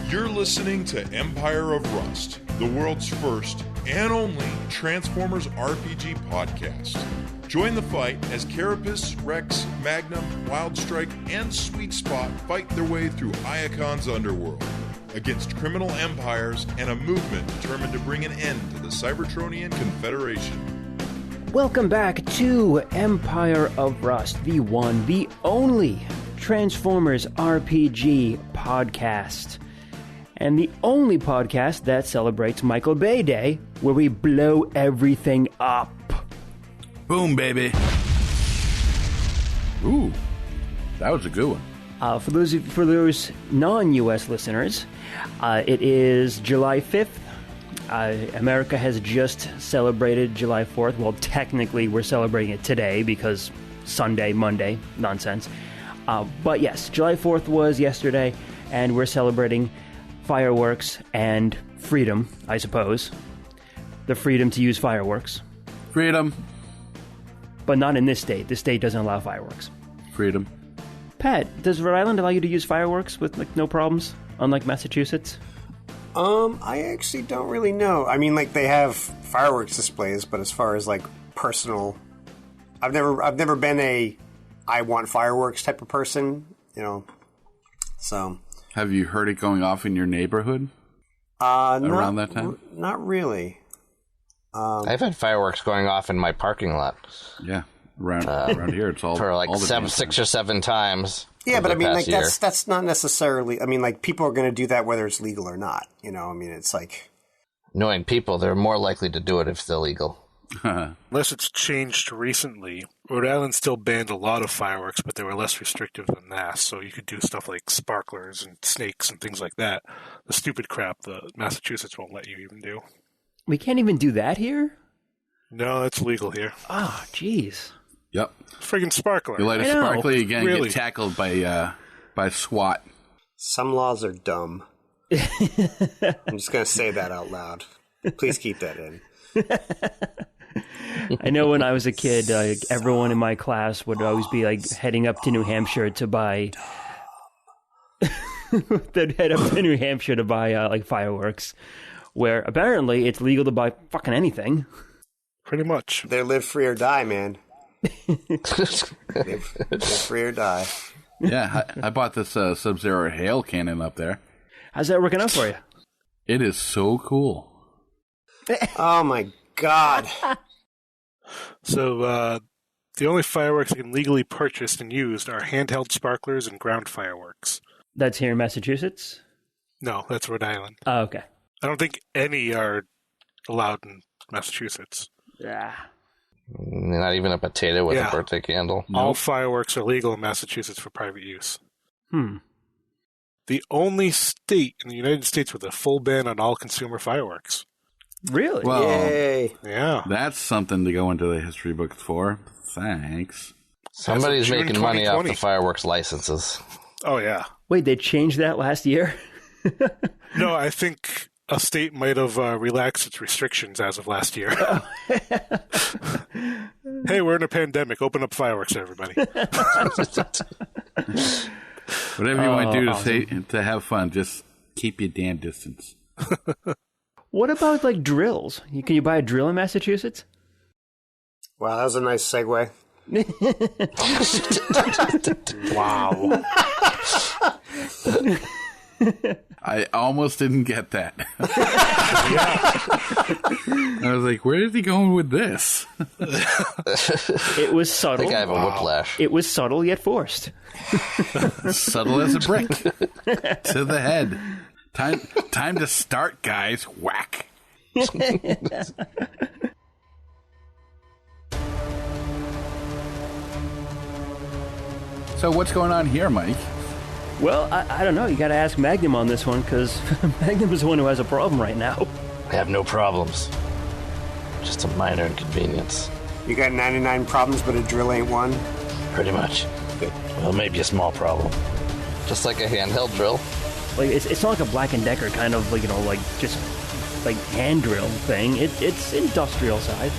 You're listening to Empire of Rust, the world's first and only Transformers RPG podcast. Join the fight as Carapace, Rex, Magnum, Wildstrike, and Sweet Spot fight their way through Iacon's underworld against criminal empires and a movement determined to bring an end to the Cybertronian Confederation. Welcome back to Empire of Rust, the one, the only Transformers RPG podcast. And the only podcast that celebrates Michael Bay Day, where we blow everything up. Boom, baby. Ooh, that was a good one. For those non-U.S. listeners, it is July 5th. America has just celebrated July 4th. Well, technically, we're celebrating it today because Sunday, Monday, nonsense. But yes, July 4th was yesterday, and we're celebrating fireworks and freedom, I suppose. The freedom to use fireworks. Freedom. But not in this state. This state doesn't allow fireworks. Freedom. Pat, does Rhode Island allow you to use fireworks with no problems, unlike Massachusetts? I actually don't really know. I mean, they have fireworks displays, but as far as personal, I've never been a I want fireworks type of person, So, have you heard it going off in your neighborhood? Around that time? Not really. I've had fireworks going off in my parking lot. Yeah, around here it's all for all the 6 or 7 times. Yeah, but I mean, that's not necessarily. I mean, people are going to do that whether it's legal or not. I mean, it's knowing people, they're more likely to do it if it's illegal. Unless it's changed recently. Rhode Island still banned a lot of fireworks, but they were less restrictive than that. So you could do stuff like sparklers and snakes and things like that. The stupid crap that Massachusetts won't let you even do. We can't even do that here? No, it's legal here. Oh, jeez. Yep. Friggin' sparkler. You light a sparkler, you're going to get tackled by SWAT. Some laws are dumb. I'm just going to say that out loud. Please keep that in. I know when I was a kid, everyone in my class would always be heading up to New Hampshire to buy. They'd head up to New Hampshire to buy fireworks, where apparently it's legal to buy fucking anything. Pretty much. They live free or die, man. live free or die. Yeah, I bought this Sub-Zero hail cannon up there. How's that working out for you? It is so cool. Oh my God. So, the only fireworks you can legally purchase and used are handheld sparklers and ground fireworks. That's here in Massachusetts? No, that's Rhode Island. Oh, okay. I don't think any are allowed in Massachusetts. Yeah. Not even a potato with a birthday candle. All fireworks are legal in Massachusetts for private use. The only state in the United States with a full ban on all consumer fireworks. Really? Well, yay. Yeah. That's something to go into the history books for. Thanks. Somebody's making money off the fireworks licenses. Oh, yeah. Wait, they changed that last year? No, I think a state might have relaxed its restrictions as of last year. Hey, we're in a pandemic. Open up fireworks, everybody. Whatever you want to do to have fun, just keep your damn distance. What about drills? Can you buy a drill in Massachusetts? Wow, that was a nice segue. Wow. I almost didn't get that. I was like, where is he going with this? It was subtle. I think I have a whiplash. It was subtle yet forced. Subtle as a brick. To the head. Time to start, guys. Whack. So what's going on here, Mike? Well, I don't know. You got to ask Magnum on this one, because Magnum is the one who has a problem right now. I have no problems. Just a minor inconvenience. You got 99 problems, but a drill ain't one? Pretty much. Good. Well, maybe a small problem. Just like a handheld drill. It's not like a Black & Decker kind of, just hand drill thing. It's industrial side.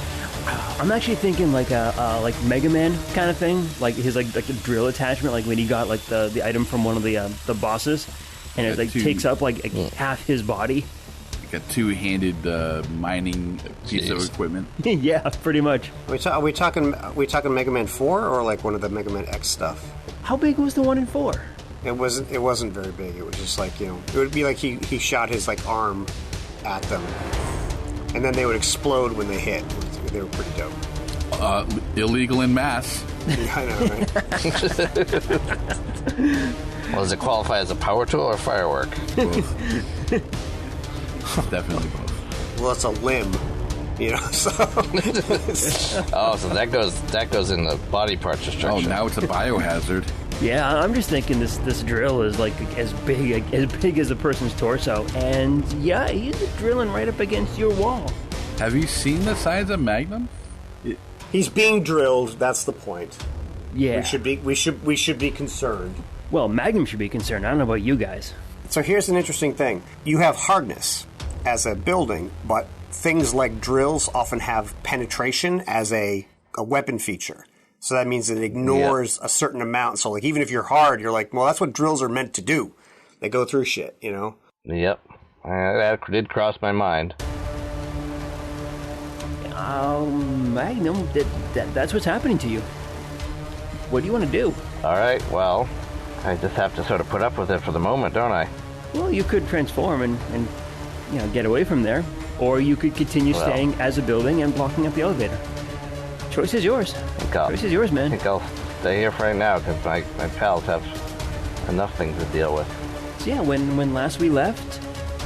I'm actually thinking like a Mega Man kind of thing, like his like a drill attachment, like when he got the item from one of the bosses, and it like takes up like half his body. Like a two-handed mining piece of equipment. Yeah, pretty much. Are we talking Mega Man 4 or like one of the Mega Man X stuff? How big was the one in 4? It wasn't very big. It was just like, it would be like he shot his like arm at them, and then they would explode when they hit. They were pretty dope. Illegal in mass. Yeah, I know, right? Well, does it qualify as a power tool or a firework? Both. Definitely both. Well, it's a limb, so... So that goes in the body part destruction. Oh, now it's a biohazard. Yeah, I'm just thinking this drill is like as big as a person's torso, and yeah, he's drilling right up against your wall. Have you seen the size of Magnum? He's being drilled. That's the point. Yeah, we should be concerned. Well, Magnum should be concerned. I don't know about you guys. So here's an interesting thing. You have hardness as a building, but things like drills often have penetration as a weapon feature. So that means it ignores a certain amount. So like even if you're hard, you're like, well, that's what drills are meant to do. They go through shit, Yep. That did cross my mind. Magnum, that's what's happening to you. What do you want to do? All right, well, I just have to sort of put up with it for the moment, don't I? Well, you could transform and get away from there, or you could continue staying as a building and blocking up the elevator. Choice is yours. Choice is yours, man. I think I'll stay here for right now because my pals have enough things to deal with. So yeah, when last we left,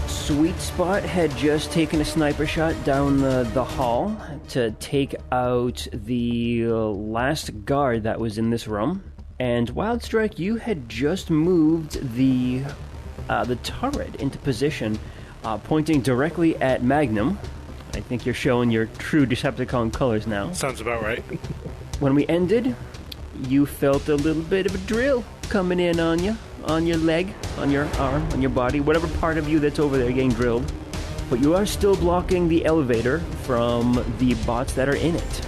Sweet Spot had just taken a sniper shot down the hall to take out the last guard that was in this room. And Wildstrike, you had just moved the turret into position, pointing directly at Magnum. I think you're showing your true Decepticon colors now. Sounds about right. When we ended, you felt a little bit of a drill coming in on you, on your leg, on your arm, on your body, whatever part of you that's over there getting drilled. But you are still blocking the elevator from the bots that are in it.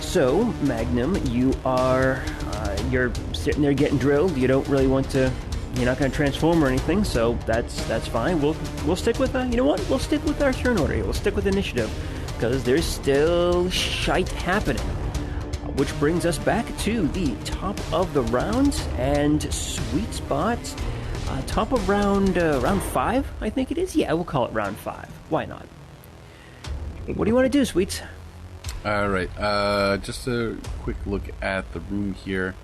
So, Magnum, you're sitting there getting drilled. You don't really want to... You're not going to transform or anything, so that's fine. We'll stick with We'll stick with our turn order here. We'll stick with initiative because there's still shite happening. Which brings us back to the top of the round and Sweet Spot. Top of round 5, I think it is. Yeah, we'll call it round 5. Why not? What do you want to do, Sweets? All right. Just a quick look at the room here.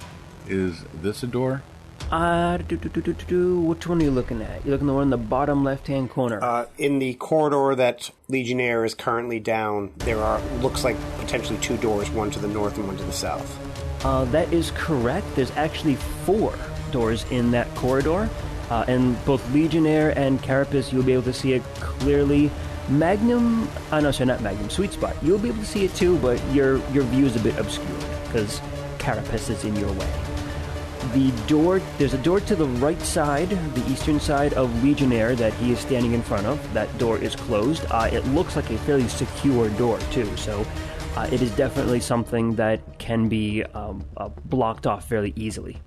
Is this a door? Which one are you looking at? You're looking at the one in the bottom left-hand corner. In the corridor that Legionnaire is currently down, looks like potentially 2 doors, one to the north and one to the south. That is correct. There's actually 4 doors in that corridor, and both Legionnaire and Carapace, you'll be able to see it clearly. Magnum, not Magnum, Sweet Spot, you'll be able to see it too, but your view is a bit obscured because Carapace is in your way. There's a door to the right side, the eastern side of Legionnaire that he is standing in front of. That door is closed. It looks like a fairly secure door too, so it is definitely something that can be blocked off fairly easily.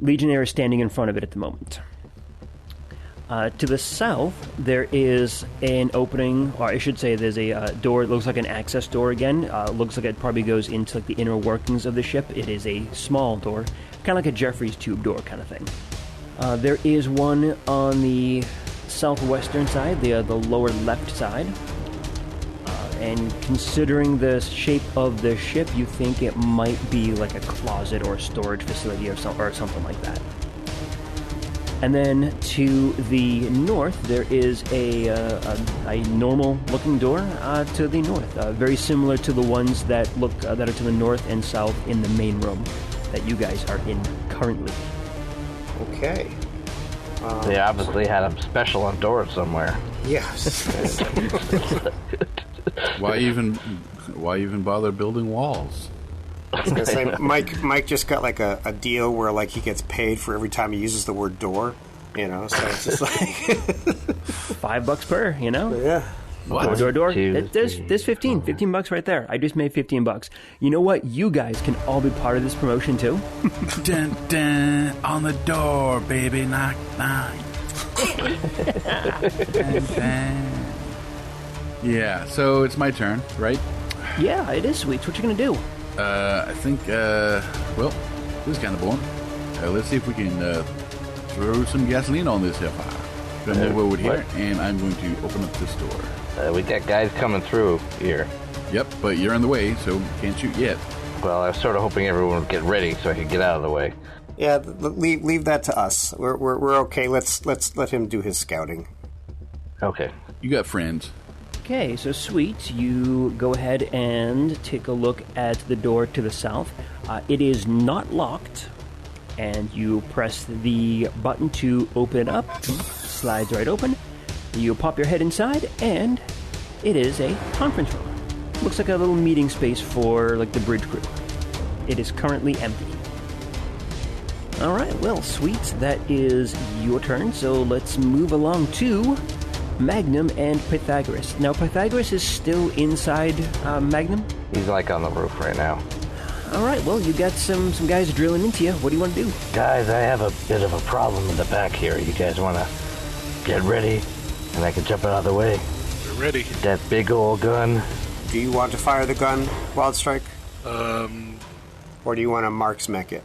Legionnaire is standing in front of it at the moment. To the south, there is an opening, or I should say there's a door. It looks like an access door again. Looks like it probably goes into the inner workings of the ship. It is a small door, kind of like a Jeffrey's tube door kind of thing. There is one on the southwestern side, the lower left side. And considering the shape of the ship, you think it might be like a closet or a storage facility or something like that. And then to the north, there is a normal-looking door to the north, very similar to the ones that are to the north and south in the main room that you guys are in currently. Okay. They obviously had a special on doors somewhere. Yes. Why even bother building walls? I was gonna say, Mike just got like a deal where like he gets paid for every time he uses the word door, so it's just like $5 per, Yeah. What? Door. Two, There's three, 15. 15 bucks right there. I just made 15 bucks. You know what? You guys can all be part of this promotion too. Dun, dun, on the door, baby, knock, knock. Dun, dun. Yeah, so it's my turn, right? Yeah, it is sweet. What you gonna do? I think, well, this is kind of boring. Let's see if we can throw some gasoline on this here fire. Gonna move over here, and I'm going to open up this door. We got guys coming through here. Yep, but you're in the way, so can't shoot yet. Well, I was sort of hoping everyone would get ready so I could get out of the way. Yeah, leave that to us. We're okay. Let's let him do his scouting. Okay. You got friends. Okay, so sweet. You go ahead and take a look at the door to the south. It is not locked, and you press the button to open it up. Slides right open. You pop your head inside, and it is a conference room. Looks like a little meeting space for like the bridge crew. It is currently empty. All right, well, sweet. That is your turn. So let's move along to Magnum and Pythagoras. Now, Pythagoras is still inside Magnum. He's like on the roof right now. All right, well, you got some guys drilling into you. What do you want to do? Guys, I have a bit of a problem in the back here. You guys want to get ready? And I can jump out of the way. We're ready. That big old gun. Do you want to fire the gun, Wild Strike? Or do you want to Mark's mech it?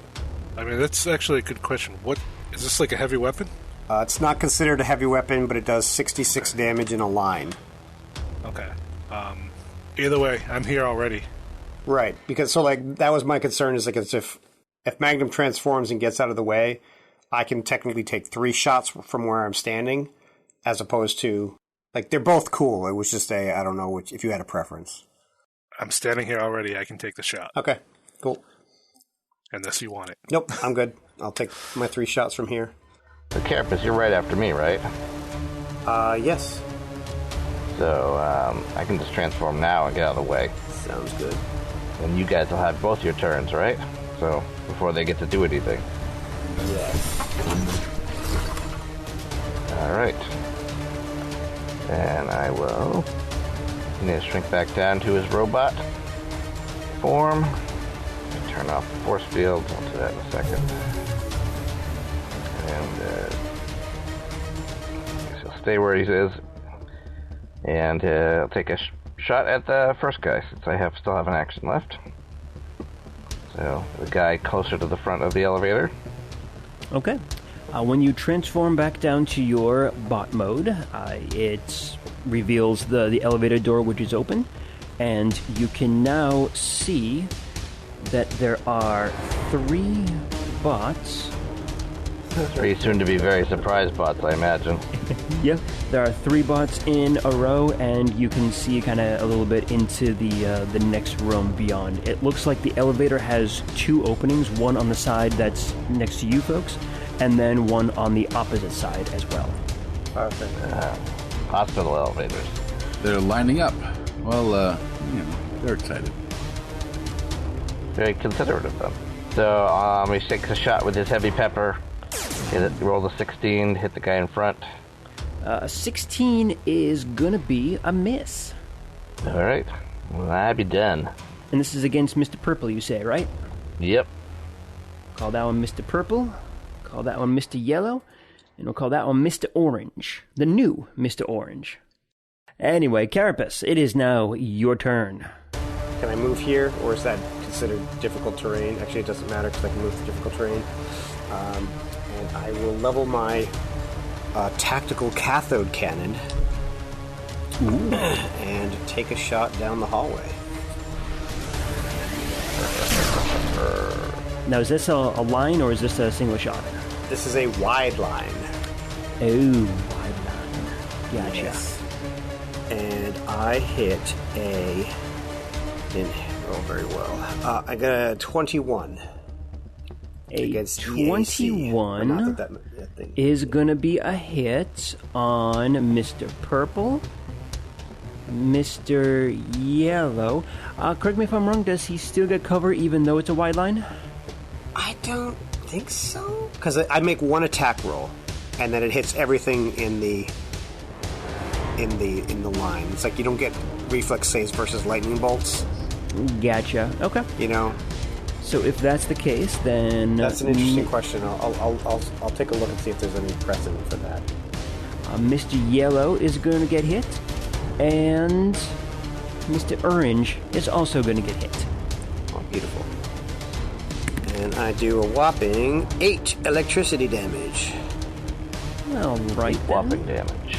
I mean, that's actually a good question. What is this, like a heavy weapon? It's not considered a heavy weapon, but it does 66 damage in a line. Okay. Either way, I'm here already. Right, because that was my concern. Is like if Magnum transforms and gets out of the way, I can technically take 3 shots from where I'm standing, as opposed to they're both cool. It was just I don't know if you had a preference. I'm standing here already. I can take the shot. Okay, cool. Unless you want it. Nope, I'm good. I'll take my 3 shots from here. So, Carapace, you're right after me, right? Yes. So, I can just transform now and get out of the way. Sounds good. And you guys will have both your turns, right? So, before they get to do anything. Yes. Alright. And I will need to shrink back down to his robot form. Turn off the force fields. I'll do that in a second. And I guess he'll stay where he is. And I'll take a shot at the first guy since I still have an action left. So the guy closer to the front of the elevator. Okay. When you transform back down to your bot mode, it reveals the elevator door, which is open, and you can now see that there are 3 bots. 3 soon to be very surprised bots, I imagine. Yeah, there are 3 bots in a row, and you can see kind of a little bit into the next room beyond. It looks like the elevator has 2 openings, one on the side that's next to you folks, and then one on the opposite side as well. Perfect. Hospital elevators. They're lining up. Well, they're excited. Very considerate of them. So, he takes a shot with his heavy pepper. Roll a 16 to hit the guy in front. 16 is gonna be a miss. Alright. Well, I'll be done. And this is against Mr. Purple, you say, right? Yep. Call that one Mr. Purple. Call that one Mr. Yellow. And we'll call that one Mr. Orange. The new Mr. Orange. Anyway, Carapace, it is now your turn. Can I move here, or is that considered difficult terrain? Actually, it doesn't matter because I can move to difficult terrain. And I will level my tactical cathode cannon. Ooh. And take a shot down the hallway. Now, is this a line or is this a single shot? This is a wide line. Oh, wide line. Gotcha. Yes. And I hit a... Didn't roll very well. I got a 21. A Against 21 not that thing. is going to be a hit on Mr. Purple, Mr. Yellow. Correct me if I'm wrong, does he still get cover even though it's a wide line? I don't think so. Because I make one attack roll, and then it hits everything in the in the line. It's like you don't get reflex saves versus lightning bolts. Gotcha. Okay. You know. So if that's the case, then that's an interesting question. I'll take a look and see if there's any precedent for that. Mr. Yellow is going to get hit, and Mr. Orange is also going to get hit. Oh, beautiful. And I do a whopping 8 electricity damage. All right. Whopping damage.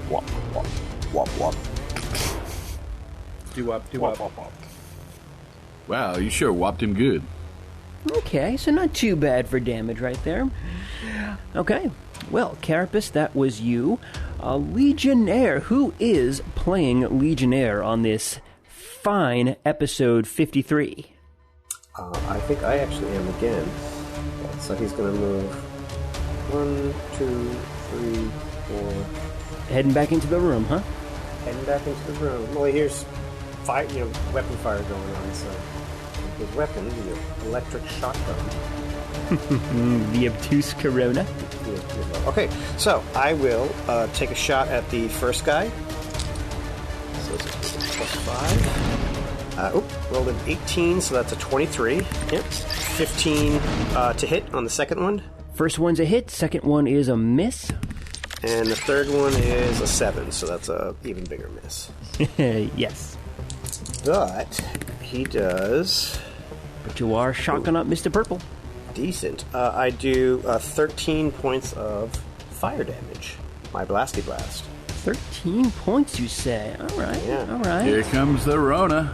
Whop, whop, whop, whop. Do up. Whop, whop, whop. Wow, you sure whopped him good. Okay, so not too bad for damage right there. Okay, well, Carapace, that was you. Legionnaire, who is playing Legionnaire on this fine episode 53? I think I actually am again. So he's going to move 1, 2, 3, 4. Heading back into the room, huh? Heading back into the room. Well, here's fire, weapon fire going on, so his weapon, the electric shotgun. The obtuse Corona. Okay, so I will take a shot at the first guy. So it's +5. Rolled an 18, so that's a 23. Yep. 15 to hit on the second one. First one's a hit, second one is a miss. And the third one is a 7, so that's a even bigger miss. Yes. But he does... But you are shocking up Mr. Purple. Decent. I do 13 points of fire damage. My Blasty Blast. 13 points, you say? All right. Yeah. All right. Here comes the Rona.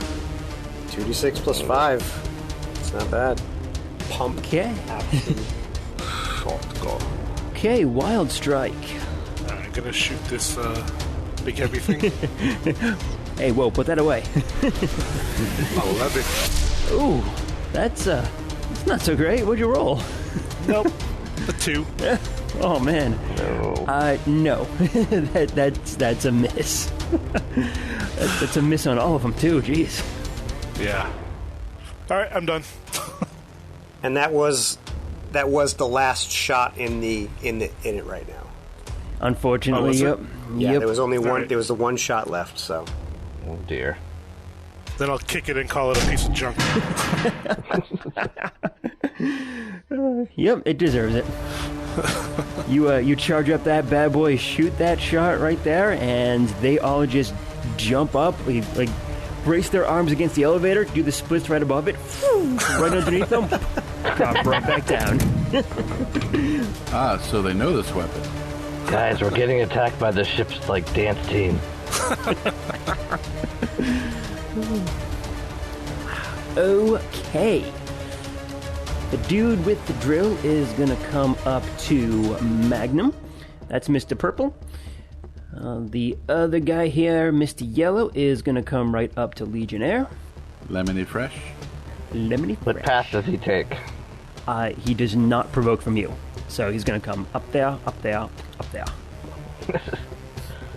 2d6 plus 5. It's not bad. Pump. Okay. Action. Shotgun. Okay, Wild Strike. I'm gonna shoot this big heavy thing. Hey, whoa, put that away. 11. Ooh, that's not so great. What'd you roll? Nope. A 2. Oh, man. No. No. That's a miss. That's a miss on all of them, too. Jeez. Yeah. All right, I'm done. And that was the last shot in it right now. Unfortunately, Oh, yep. Yeah, Yep. there was only one. Alright. There was the one shot left. So Oh dear. Then I'll kick it and call it a piece of junk. Yep, it deserves it. You charge up that bad boy, shoot that shot right there, and they all just jump up, like brace their arms against the elevator, do the splits right above it, right underneath them, drop right back down. So they know this weapon. Guys, we're getting attacked by the ship's dance team. Okay. The dude with the drill is gonna come up to Magnum. That's Mr. Purple. The other guy here, Mr. Yellow, is gonna come right up to Legionnaire. Lemony fresh. Lemony What Fresh. path does he take? He does not provoke from you. So he's gonna come up there, up there, up there.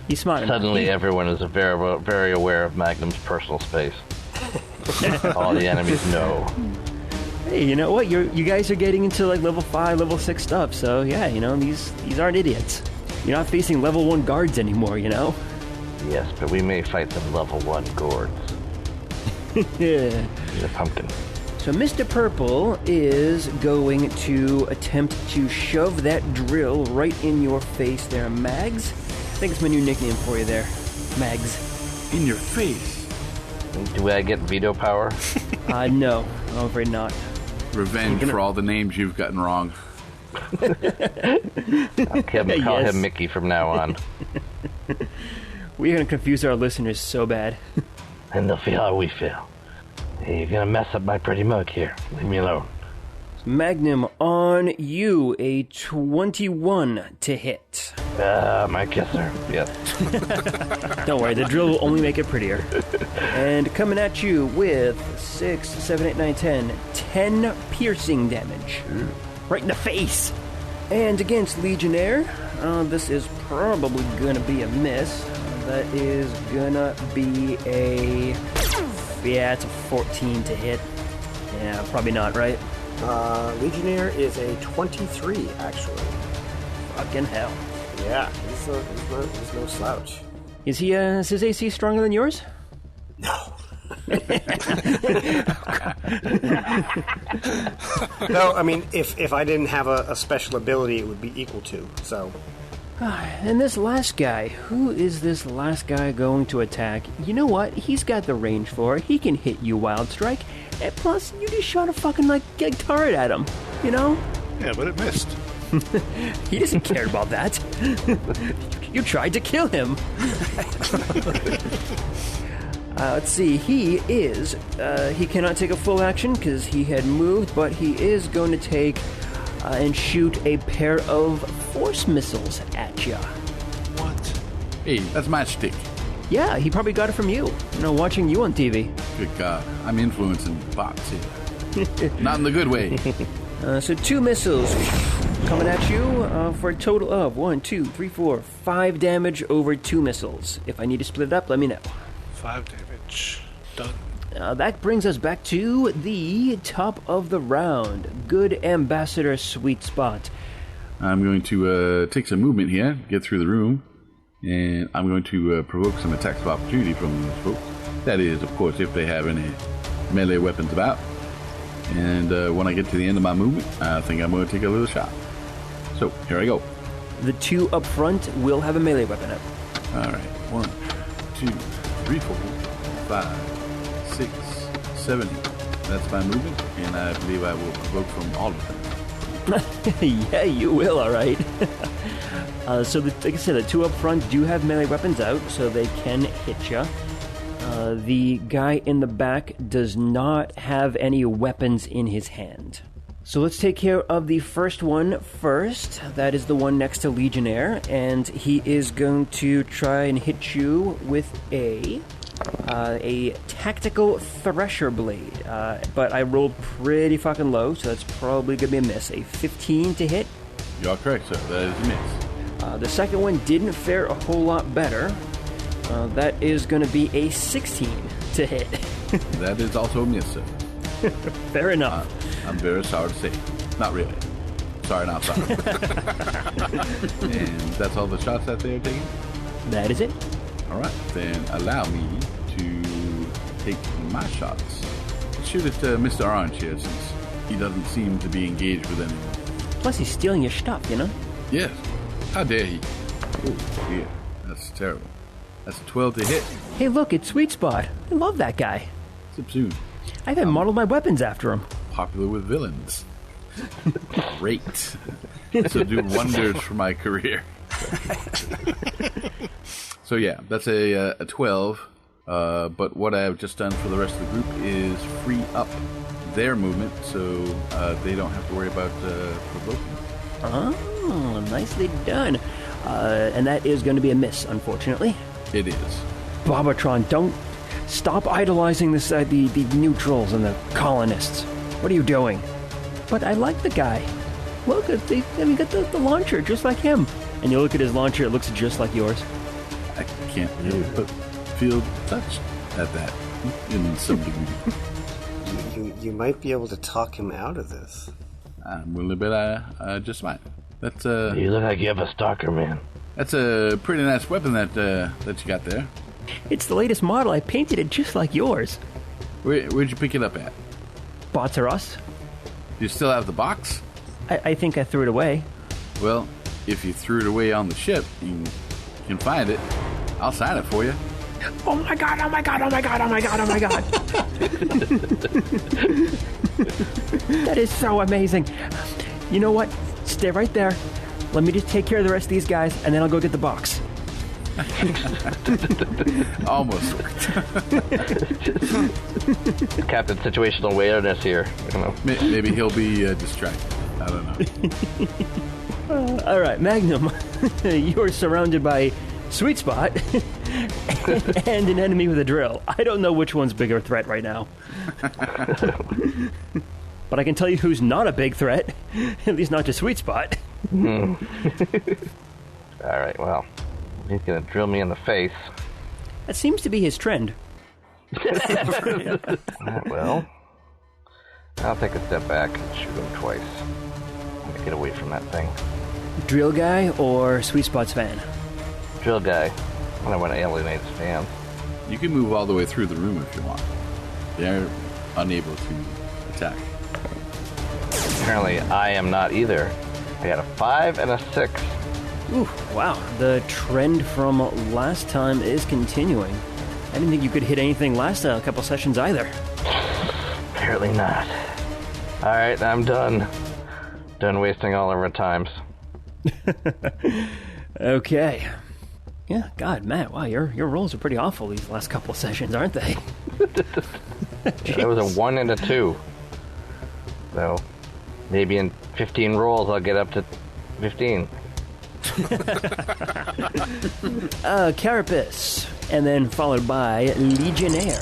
He's smart enough. Suddenly everyone is very, very aware of Magnum's personal space. All the enemies know. Hey, you know what? You guys are getting into level 5, level 6 stuff, so yeah, these aren't idiots. You're not facing level 1 guards anymore, you know? Yes, but we may fight some level 1 gourds. Yeah. The pumpkin. So Mr. Purple is going to attempt to shove that drill right in your face there, Mags. I think it's my new nickname for you there, Mags. In your face. Do I get veto power? No, I'm afraid not. Revenge for all the names you've gotten wrong. I'll call Yes. him Mickey from now on. We're going to confuse our listeners so bad. And they'll feel how we feel. Hey, you're gonna mess up my pretty mug here. Leave me alone. Magnum, on you, a 21 to hit. My kisser. Yes. Don't worry, the drill will only make it prettier. And coming at you with 6, 7, 8, 9, 10 piercing damage. Right in the face. And against Legionnaire, this is probably gonna be a miss. That is gonna be a... Yeah, it's a 14 to hit. Yeah, probably not, right? Legionnaire is a 23, actually. Fucking hell. Yeah, he's no slouch. Is his AC stronger than yours? No. No, I mean, if I didn't have a special ability, it would be equal to, so... And this last guy, who is this last guy going to attack? You know what? He's got the range for it. He can hit you, Wild Strike. And plus, you just shot a fucking, turret at him, you know? Yeah, but it missed. He doesn't care about that. You tried to kill him. Let's see, he cannot take a full action because he had moved, but he is going to take and shoot a pair of force missiles at you. What? Hey, that's my shtick. Yeah, he probably got it from you. Watching you on TV. Good God, I'm influencing bots here. Not in the good way. So 2 missiles coming at you for a total of 1, 2, 3, 4, 5 damage over 2 missiles. If I need to split it up, let me know. 5 damage. Done. That brings us back to the top of the round. Good Ambassador Sweet Spot. I'm going to take some movement here, get through the room, and I'm going to provoke some attacks of opportunity from these folks. That is, of course, if they have any melee weapons about. And when I get to the end of my movement, I think I'm going to take a little shot. So, here I go. The 2 up front will have a melee weapon up. All right. 1, 2, 3, 4, 5, 6, 7. That's my movement, and I believe I will provoke from all of them. Yeah, you will, all right. So, like I said, the 2 up front do have melee weapons out, so they can hit you. The guy in the back does not have any weapons in his hand. So let's take care of the first one first. That is the one next to Legionnaire, and he is going to try and hit you with a tactical thresher blade. But I rolled pretty fucking low, so that's probably going to be a miss. A 15 to hit. You are correct, sir. That is a miss. The second one didn't fare a whole lot better. That is going to be a 16 to hit. That is also a miss, sir. Fair enough. I'm very sorry to say. Not really. Sorry, not sorry. And that's all the shots that they are taking? That is it. All right, then allow me to take my shots. Shoot at Mr. Orange here, since he doesn't seem to be engaged with anyone. Plus, he's stealing your stuff, you know? Yes. How dare he? Oh, dear. That's terrible. That's a 12 to hit. Hey, look, it's Sweet Spot. I love that guy. Subsumed. I even modeled my weapons after him. Popular with villains. Great. So do wonders for my career. So yeah, that's a 12. But what I have just done for the rest of the group is free up their movement, so they don't have to worry about provoking. Oh, nicely done. And that is going to be a miss, unfortunately. It is. Bobatron, don't stop idolizing this, the neutrals and the colonists. What are you doing? But I like the guy. Look, they got the launcher just like him. And you look at his launcher, it looks just like yours. I can't help but feel touched at that in some degree. You might be able to talk him out of this. I'm willing to bet I just might. That's You look like you have a stalker, man. That's a pretty nice weapon that you got there. It's the latest model. I painted it just like yours. Where'd you pick it up at? Bots are us. Do you still have the box? I think I threw it away. Well, if you threw it away on the ship, you can find it. I'll sign it for you. Oh my god, oh my god, oh my god, oh my god, oh my god. That is so amazing. You know what? Stay right there. Let me just take care of the rest of these guys, and then I'll go get the box. Almost worked. Captain situational awareness here. Maybe he'll be distracted. I don't know. All right, Magnum. You're surrounded by Sweet Spot and an enemy with a drill. I don't know which one's bigger threat right now. But I can tell you who's not a big threat. At least not to Sweet Spot. All right, well, he's going to drill me in the face. That seems to be his trend. Well, I'll take a step back and shoot him twice. I'm going to get away from that thing. Drill guy or Sweet Spot's fan? Drill guy. I don't want to alienate fans. You can move all the way through the room if you want. They're unable to attack. Apparently, I am not either. I got a 5 and a 6. Ooh, wow. The trend from last time is continuing. I didn't think you could hit anything last couple sessions either. Apparently not. Alright, I'm done. Done wasting all of our times. Okay. Yeah, God, Matt, wow, your rolls are pretty awful these last couple of sessions, aren't they? That was a 1 and a 2. So, maybe in 15 rolls I'll get up to 15. Carapace, and then followed by Legionnaire.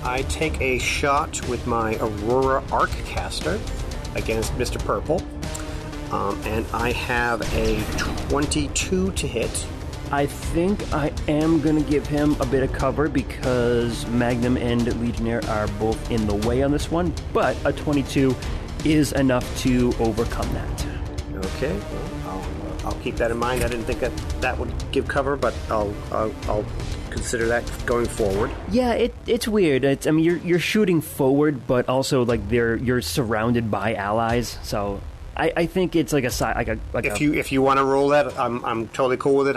I take a shot with my Aurora Arccaster against Mr. Purple, and I have a 22 to hit. I think I am going to give him a bit of cover because Magnum and Legionnaire are both in the way on this one, but a 22 is enough to overcome that. Okay, well, I'll keep that in mind. I didn't think that would give cover, but I'll consider that going forward. Yeah, it's weird. I mean, you're shooting forward, but also like you're surrounded by allies. So I think it's like if you want to roll that, I'm totally cool with it.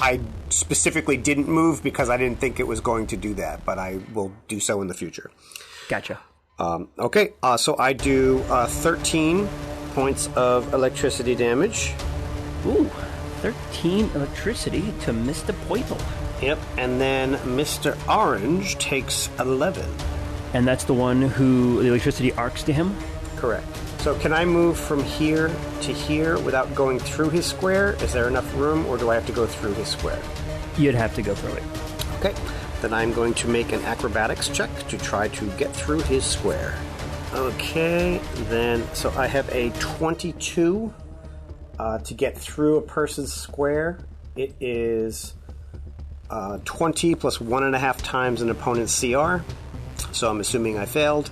I specifically didn't move because I didn't think it was going to do that, but I will do so in the future. Gotcha. Okay, so I do 13 points of electricity damage. Ooh, 13 electricity to Mr. Poiple. Yep, and then Mr. Orange takes 11. And that's the one who the electricity arcs to him? Correct. So can I move from here to here without going through his square? Is there enough room, or do I have to go through his square? You'd have to go through it. Okay, then I'm going to make an acrobatics check to try to get through his square. Okay, then, so I have a 22 to get through a person's square. It is 20 plus 1.5 times an opponent's CR, so I'm assuming I failed.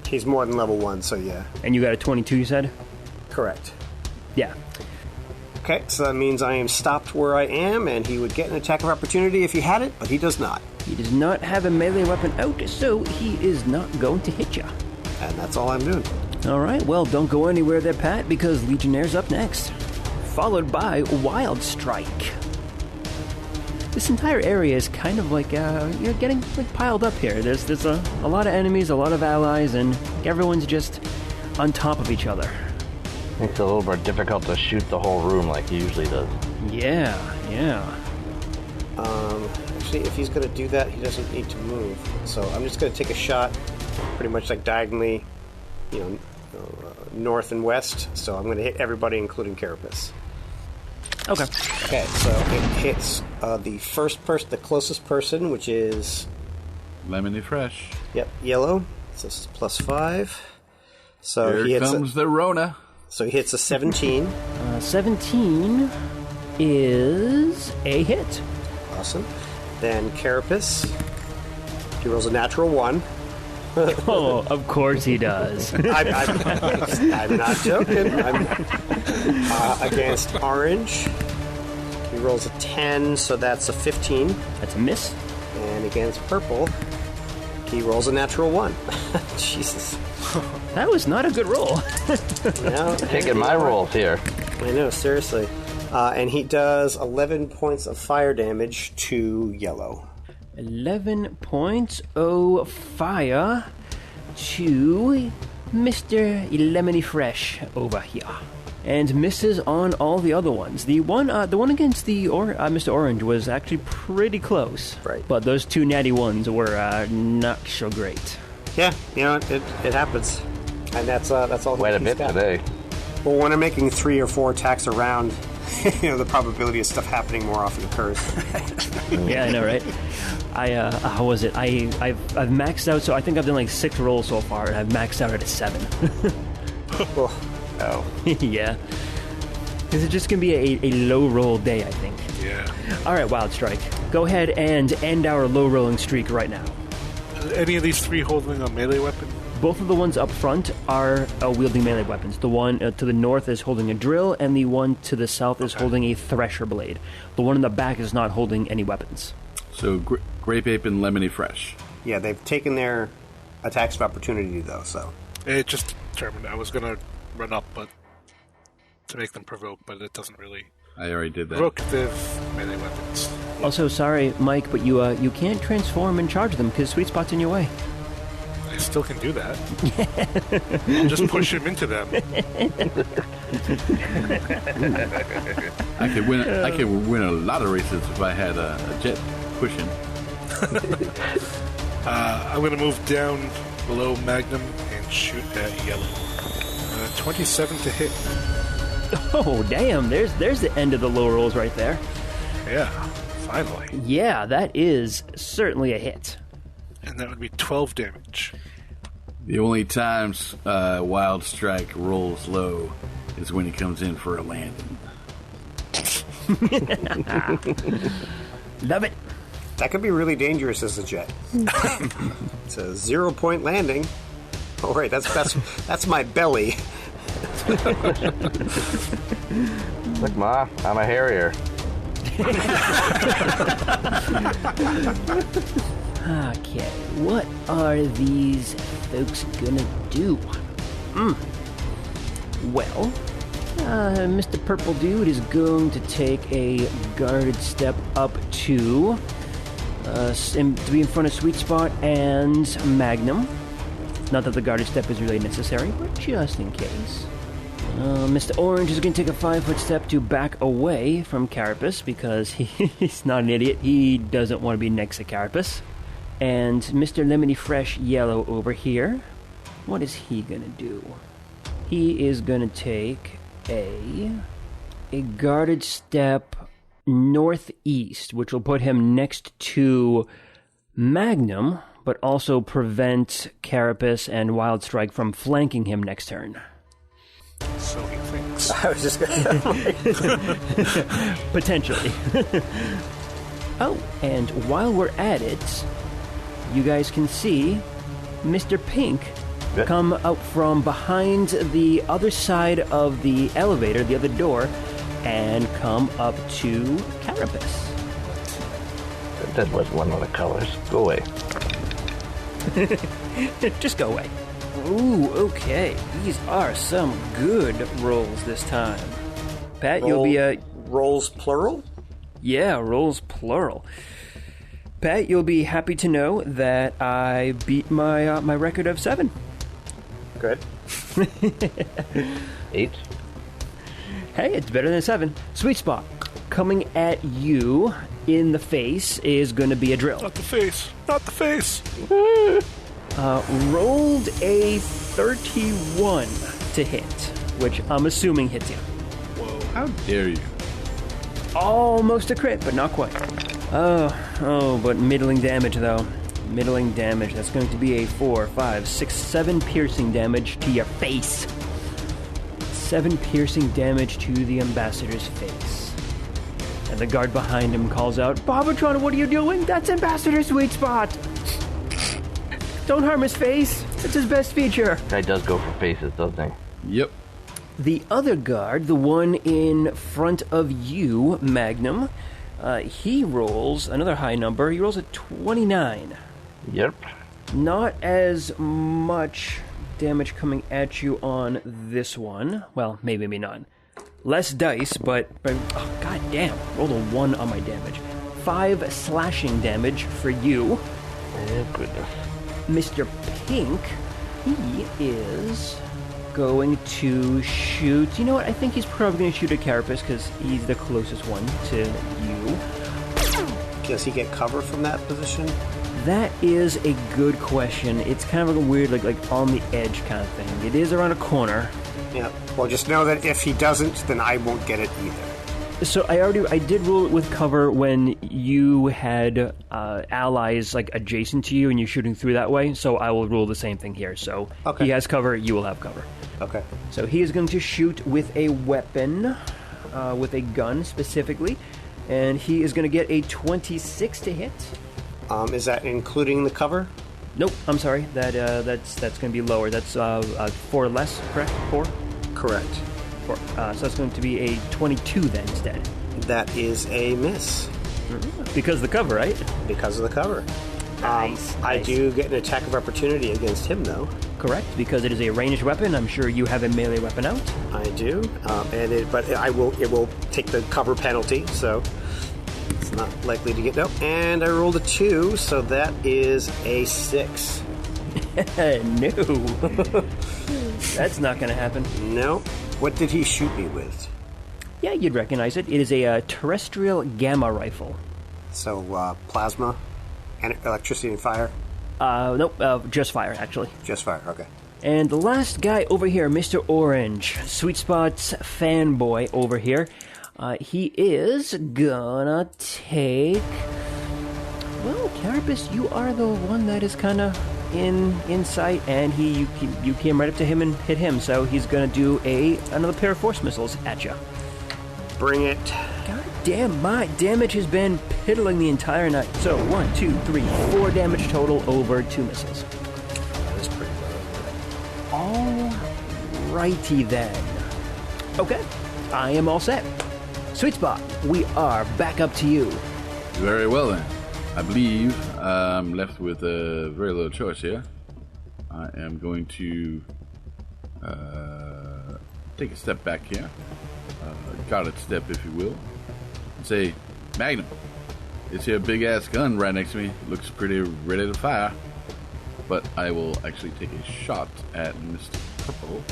He's more than level 1, so yeah. And you got a 22, you said? Correct. Yeah. Okay, so that means I am stopped where I am, and he would get an attack of opportunity if he had it, but he does not. He does not have a melee weapon out, so he is not going to hit you. And that's all I'm doing. All right, well, don't go anywhere there, Pat, because Legionnaire's up next. Followed by Wild Strike. This entire area is kind of like, you're getting like piled up here. There's a lot of enemies, a lot of allies, and everyone's just on top of each other. Makes it a little more difficult to shoot the whole room like he usually does. Yeah. Actually, if he's going to do that, he doesn't need to move. So I'm just going to take a shot, pretty much like diagonally, north and west. So I'm going to hit everybody, including Carapace. Okay. Okay, so it hits the closest person, which is... Lemony Fresh. Yep, yellow. So it's +5. So Here comes the Rona. So he hits a 17. 17 is a hit. Awesome. Then Carapace. He rolls a natural 1. Oh, of course he does. I'm not joking. Against Orange, he rolls a 10, so that's a 15. That's a miss. And against Purple, he rolls a natural 1. Jesus. That was not a good roll. No, Taking my rolls here. I know, seriously. And he does 11 points of fire damage to Yellow. 11 points of fire to Mr. Lemony Fresh over here. And misses on all the other ones. The one against Mr. Orange was actually pretty close. Right. But those two natty ones were not so great. Yeah, it happens. And that's all. Quite a bit got today. Well, when I'm making 3 or 4 attacks around, the probability of stuff happening more often occurs. Yeah, I know, right? How was it? I've maxed out, so I think I've done like 6 rolls so far, and I've maxed out at a 7. Oh. Yeah. This is just going to be a low roll day, I think. Yeah. All right, Wild Strike. Go ahead and end our low rolling streak right now. Any of these 3 holding a melee weapon? Both of the ones up front are wielding melee weapons. The one to the north is holding a drill, and the one to the south is holding a thresher blade. The one in the back is not holding any weapons. So, Grape Ape and Lemony Fresh. Yeah, they've taken their attacks of opportunity, though, so... It just determined I was going to run up to make them provoke, but it doesn't really... I already did that. Provocative melee weapons. Also, sorry, Mike, but you can't transform and charge them because Sweet Spot's in your way. I still can do that. I'll just push him into them. I could win a lot of races if I had a jet pushing. I'm going to move down below Magnum and shoot at Yellow. 27 to hit. Oh, damn. There's the end of the low rolls right there. Yeah, finally. Yeah, that is certainly a hit. And that would be 12 damage. The only times Wild Strike rolls low is when he comes in for a landing. Love it. That could be really dangerous as a jet. It's a 0-point landing. Oh, right, that's my belly. Look, Ma, I'm a Harrier. Okay, what are these folks gonna do? Well, Mr. Purple Dude is going to take a guarded step up to be in front of Sweet Spot and Magnum. Not that the guarded step is really necessary, but just in case. Mr. Orange is going to take a 5-foot step to back away from Carapace because he's not an idiot. He doesn't want to be next to Carapace. And Mr. Lemony Fresh Yellow over here, what is he going to do? He is going to take a guarded step northeast, which will put him next to Magnum, but also prevent Carapace and Wild Strike from flanking him next turn. So he thinks. I was just going to... Potentially. Oh, and while we're at it, you guys can see Mr. Pink come out from behind the other side of the elevator, the other door, and come up to Carapace. That was one of the colors. Go away. Just go away. Ooh, okay. These are some good rolls this time. Pat, you'll be Rolls plural? Yeah, rolls plural. Pat, you'll be happy to know that I beat my my record of 7. Good. 8. Hey, it's better than 7. Sweet Spot, coming at you in the face is going to be a drill. Not the face. Not the face. Rolled a 31 to hit, which I'm assuming hits you. Whoa. How dare you? Almost a crit, but not quite. Oh, but middling damage, though. Middling damage. That's going to be a 4, 5, 6, 7 piercing damage to your face. 7 piercing damage to the ambassador's face. And the guard behind him calls out, Bobatron, what are you doing? That's Ambassador Sweet Spot! Don't harm his face. It's his best feature. Guy does go for faces, doesn't he? Yep. The other guard, the one in front of you, Magnum, he rolls another high number. He rolls a 29. Yep. Not as much damage coming at you on this one. Well, maybe not. Less dice, but oh, god damn. Rolled a 1 on my damage. 5 slashing damage for you. Oh, goodness. Mr. Pink, he is going to shoot... You know what? I think he's probably going to shoot at Carapace because he's the closest one to you. Does he get cover from that position? That is a good question. It's kind of like a weird, like on the edge kind of thing. It is around a corner. Yeah. Well, just know that if he doesn't, then I won't get it either. So I did rule it with cover when you had allies like adjacent to you and you're shooting through that way. So I will rule the same thing here. So okay. He has cover, you will have cover. Okay. So he is going to shoot with a weapon, with a gun specifically, and he is going to get a 26 to hit. Is that including the cover? Nope, I'm sorry. That's going to be lower. That's 4 less, correct? 4? Correct. 4. So that's going to be a 22 then instead. That is a miss. Because of the cover, right? Because of the cover. Nice. I do get an attack of opportunity against him, though. Correct, because it is a ranged weapon. I'm sure you have a melee weapon out. I do, but it will take the cover penalty, so it's not likely to get no. And I rolled a 2, so that is a 6. No, that's not going to happen. No. What did he shoot me with? Yeah, you'd recognize it. It is a terrestrial gamma rifle. So plasma, and electricity and fire. Nope, just fire, actually. Just fire, okay. And the last guy over here, Mr. Orange, Sweet Spot's fanboy over here, he is gonna take... Well, Carapace, you are the one that is kind of in sight, and you came right up to him and hit him, so he's gonna do another pair of force missiles at you. Bring it. God damn, my damage has been piddling the entire night. So 1, 2, 3, 4 damage total over 2 missiles. That is pretty low. Alrighty then. Okay, I am all set. Sweet Spot, we are back up to you. Very well then. I believe I'm left with a very little choice here. I am going to take a step back here. Guarded step, if you will. And say, Magnum, it's your big-ass gun right next to me. Looks pretty ready to fire. But I will actually take a shot at Mr. Purple,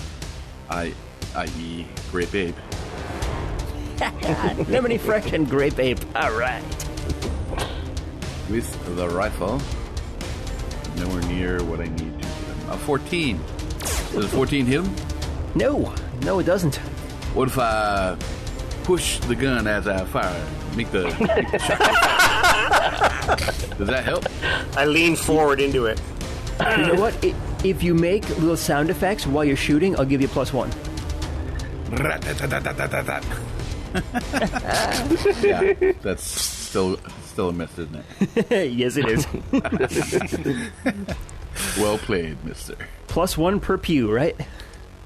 i.e. Grape Ape. Lemony Fresh and Grape Ape. All right. With the rifle. Nowhere near what I need to hit him. A 14. Does a 14 hit him? No, it doesn't. What if I push the gun as I fire? Make the shot. Does that help? I lean forward into it. You know what? If you make little sound effects while you're shooting, I'll give you +1. Yeah, that's still a miss, isn't it? Yes, it is. Well played, mister. +1 per pew, right?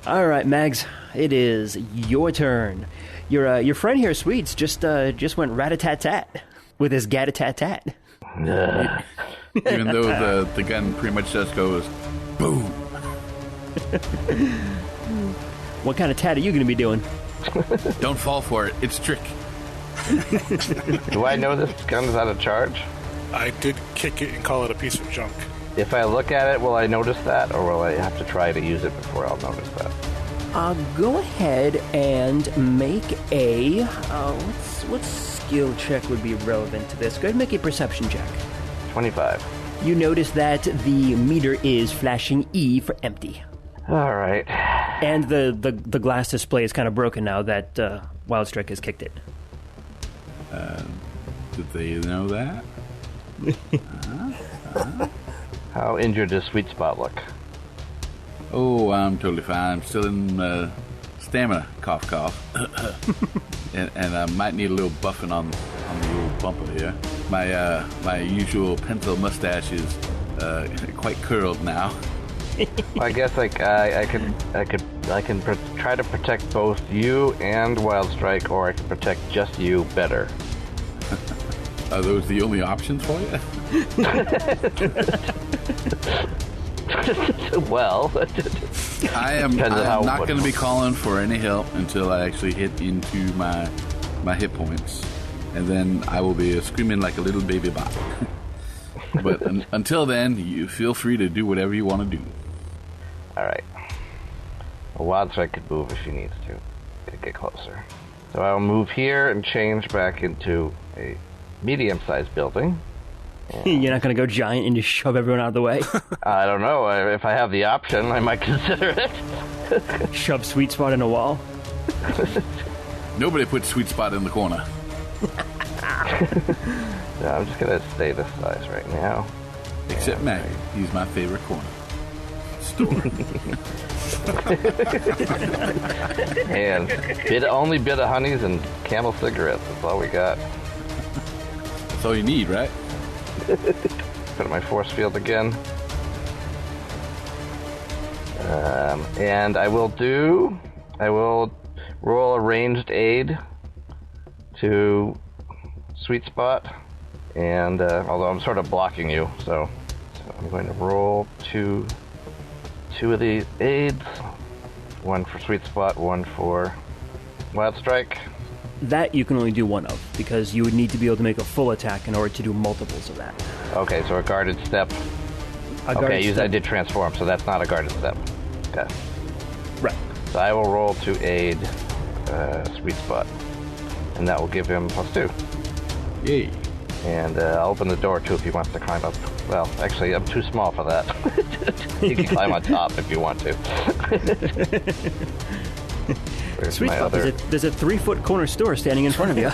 All right, Mags, it is your turn. Your friend here, Sweets, just went rat-a-tat-tat with his gat-a-tat-tat. Even though the gun pretty much just goes boom. What kind of tat are you going to be doing? Don't fall for it. It's a trick. Do I know this gun is out of charge? I did kick it and call it a piece of junk. If I look at it, will I notice that, or will I have to try to use it before I'll notice that? Go ahead and make a... what skill check would be relevant to this? Go ahead and make a perception check. 25. You notice that the meter is flashing E for empty. All right. And the glass display is kind of broken now that Wild Strike has kicked it. Did they know that? How injured does Sweet Spot look? Oh, I'm totally fine. I'm still in stamina, cough, cough. and I might need a little buffing on the old bumper here. My usual pencil mustache is quite curled now. Well, I guess I can try to protect both you and Wild Strike, or I can protect just you better. Are those the only options for you? Well, I'm not going to be calling for any help until I actually hit into my hit points, and then I will be screaming like a little baby bot. But until then, you feel free to do whatever you want to do. All right. Well, Wild Strike could move if she needs to. Could get closer. So I'll move here and change back into a medium-sized building. You're not going to go giant and just shove everyone out of the way? I don't know. If I have the option, I might consider it. Shove Sweet Spot in a wall? Nobody put Sweet Spot in the corner. No, I'm just going to stay this size right now. Except Maggie. He's my favorite corner. Store. And only bit of honeys and Camel cigarettes. That's all we got. That's all you need, right? Put in my force field again. And I will roll a ranged aid to Sweet Spot, and although I'm sort of blocking you, so I'm going to roll two of the aids, one for Sweet Spot, one for Wild Strike. That you can only do one of, because you would need to be able to make a full attack in order to do multiples of that. Okay, so a guarded step. I did transform, so that's not a guarded step. Okay. Right. So I will roll to aid Sweet Spot, and that will give him +2. Yay. And I'll open the door, too, if he wants to climb up. Well, actually, I'm too small for that. You can climb on top if you want to. Sweet Spot, there's a 3-foot corner store standing in front of you.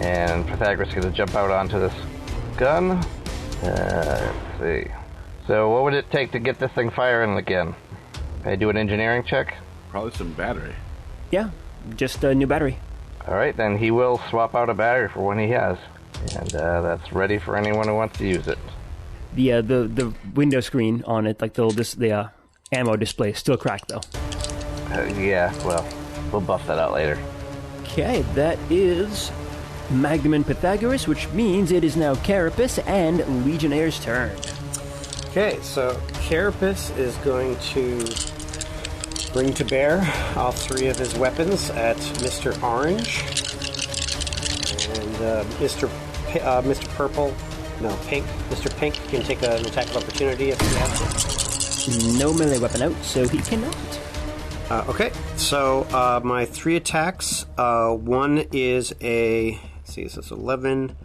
And Pythagoras is going to jump out onto this gun. Let's see. So what would it take to get this thing firing again? Can I do an engineering check? Probably some battery. Yeah, just a new battery. All right, then he will swap out a battery for one he has. And that's ready for anyone who wants to use it. The window screen on it, like the ammo display, is still cracked, though. Yeah, well, we'll buff that out later. Okay, that is Magnum and Pythagoras, which means it is now Carapace and Legionnaire's turn. Okay, so Carapace is going to bring to bear all 3 of his weapons at Mr. Orange. And Mr. Pink. Mr. Pink can take an attack of opportunity if he has to. No melee weapon out, so he cannot. Okay, so my 3 attacks. One is a... Let's see, this is 11.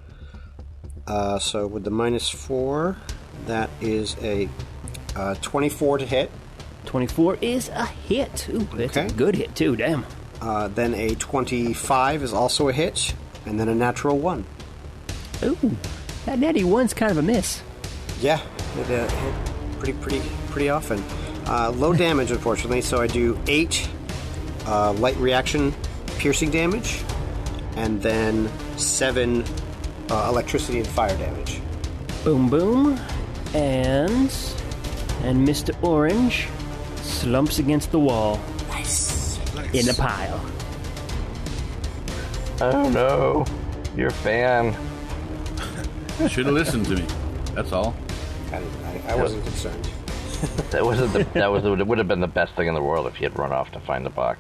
So with the -4, that is a 24 to hit. 24 is a hit. Ooh, that's a good hit, too, damn. Then a 25 is also a hit, and then a natural 1. Ooh, that natty 1's kind of a miss. Yeah, it hit pretty often. Low damage, unfortunately, so I do 8 light reaction piercing damage, and then 7 electricity and fire damage. Boom, boom, and Mr. Orange slumps against the wall. Nice. In a pile. Oh no, your fan. Should have listened to me. That's all. I wasn't concerned. That would have been the best thing in the world if he had run off to find the box.